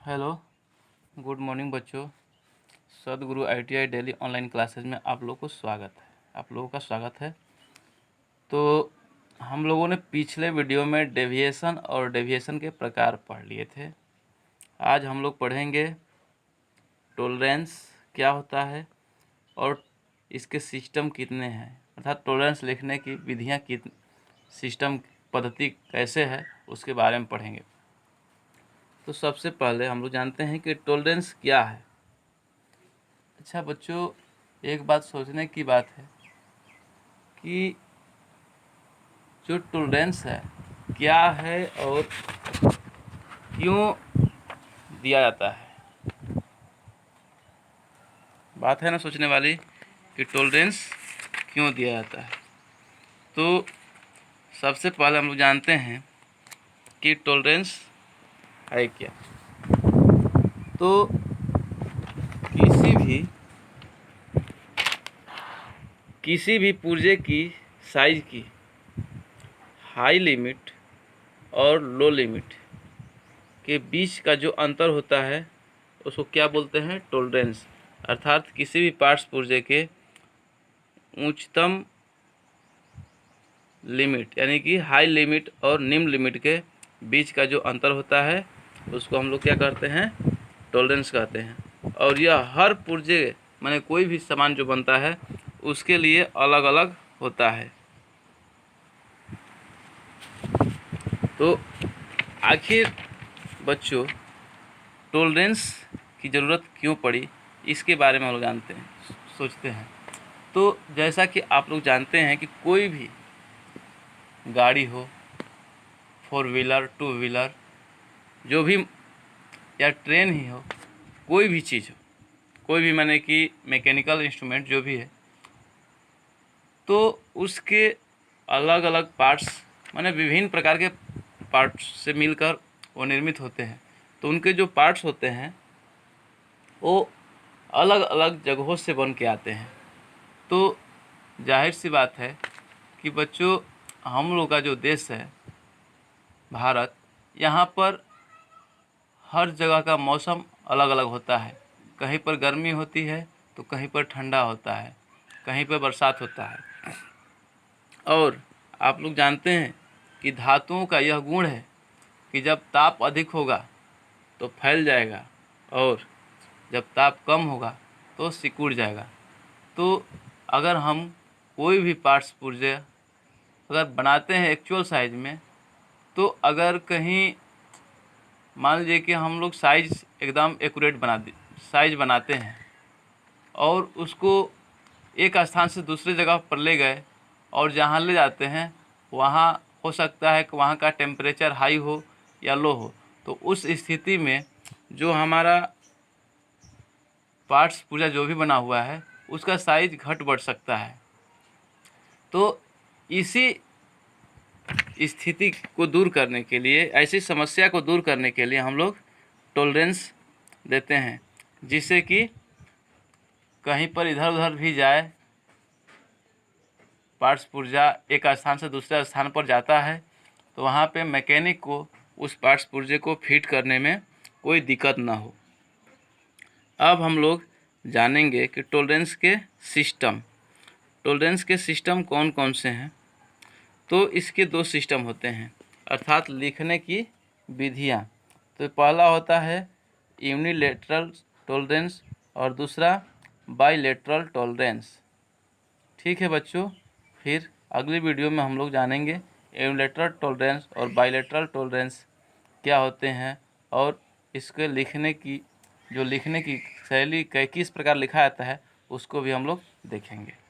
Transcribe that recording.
Hello, good morning बच्चों। सदगुरु ITI daily online classes में आप लोगों का स्वागत है। तो हम लोगों ने पिछले वीडियो में डेविएशन और डेविएशन के प्रकार पढ़ लिए थे। आज हम लोग पढ़ेंगे टॉलरेंस क्या होता है और इसके सिस्टम कितने हैं, अर्थात टॉलरेंस लिखने की विधियाँ सिस्टम पद्धति कैसे है उसके बारे में पढ़ेंगे। तो सबसे पहले हम लोग जानते हैं कि टॉलरेंस क्या है। अच्छा बच्चों, एक बात सोचने की बात है कि जो टॉलरेंस है क्या है और क्यों दिया जाता है। बात है ना सोचने वाली कि टॉलरेंस क्यों दिया जाता है। तो सबसे पहले हम लोग जानते हैं कि टॉलरेंस है क्या। तो किसी भी पुर्जे की साइज की हाई लिमिट और लो लिमिट के बीच का जो अंतर होता है उसको क्या बोलते हैं, टॉलरेंस। अर्थात किसी भी पार्ट्स पुर्जे के उच्चतम लिमिट यानी कि हाई लिमिट और निम्न लिमिट के बीच का जो अंतर होता है उसको हम लोग क्या करते हैं, टॉलरेंस कहते हैं। और यह हर पुर्जे माने कोई भी सामान जो बनता है उसके लिए अलग अलग होता है। तो आखिर बच्चों टॉलरेंस की ज़रूरत क्यों पड़ी इसके बारे में हम लोग जानते हैं, सोचते हैं। तो जैसा कि आप लोग जानते हैं कि कोई भी गाड़ी हो, 4 व्हीलर 2 व्हीलर जो भी, या ट्रेन ही हो, कोई भी चीज़ हो, कोई भी माने कि मैकेनिकल इंस्ट्रूमेंट जो भी है, तो उसके अलग अलग पार्ट्स माने विभिन्न प्रकार के पार्ट्स से मिलकर वो निर्मित होते हैं। तो उनके जो पार्ट्स होते हैं वो अलग अलग जगहों से बन के आते हैं। तो जाहिर सी बात है कि बच्चों हम लोग का जो देश है भारत, यहाँ पर हर जगह का मौसम अलग अलग होता है। कहीं पर गर्मी होती है तो कहीं पर ठंडा होता है, कहीं पर बरसात होता है। और आप लोग जानते हैं कि धातुओं का यह गुण है कि जब ताप अधिक होगा तो फैल जाएगा और जब ताप कम होगा तो सिकुड़ जाएगा। तो अगर हम कोई भी पार्ट्स पुर्जे अगर बनाते हैं एक्चुअल साइज में, तो अगर कहीं मान लीजिए कि हम लोग साइज एकदम एक्यूरेट साइज बनाते हैं और उसको एक स्थान से दूसरी जगह पर ले गए और जहाँ ले जाते हैं वहाँ हो सकता है कि वहाँ का टेम्परेचर हाई हो या लो हो, तो उस स्थिति में जो हमारा पार्ट्स पुर्जा जो भी बना हुआ है उसका साइज घट बढ़ सकता है। तो इसी स्थिति को दूर करने के लिए, ऐसी समस्या को दूर करने के लिए हम लोग टॉलरेंस देते हैं, जिससे कि कहीं पर इधर उधर भी जाए, पार्ट्स पुर्जा एक स्थान से दूसरे स्थान पर जाता है तो वहाँ पे मैकेनिक को उस पार्ट्स पुर्जे को फिट करने में कोई दिक्कत ना हो। अब हम लोग जानेंगे कि टॉलरेंस के सिस्टम कौन कौन से हैं। तो इसके दो सिस्टम होते हैं, अर्थात लिखने की विधियाँ। तो पहला होता है यूनिलेटरल टॉलरेंस और दूसरा बाईलेटरल टॉलरेंस। ठीक है बच्चों, फिर अगली वीडियो में हम लोग जानेंगे यूनिलेटरल टॉलरेंस और बाईलेटरल टॉलरेंस क्या होते हैं और इसके लिखने की शैली किस प्रकार लिखा जाता है उसको भी हम लोग देखेंगे।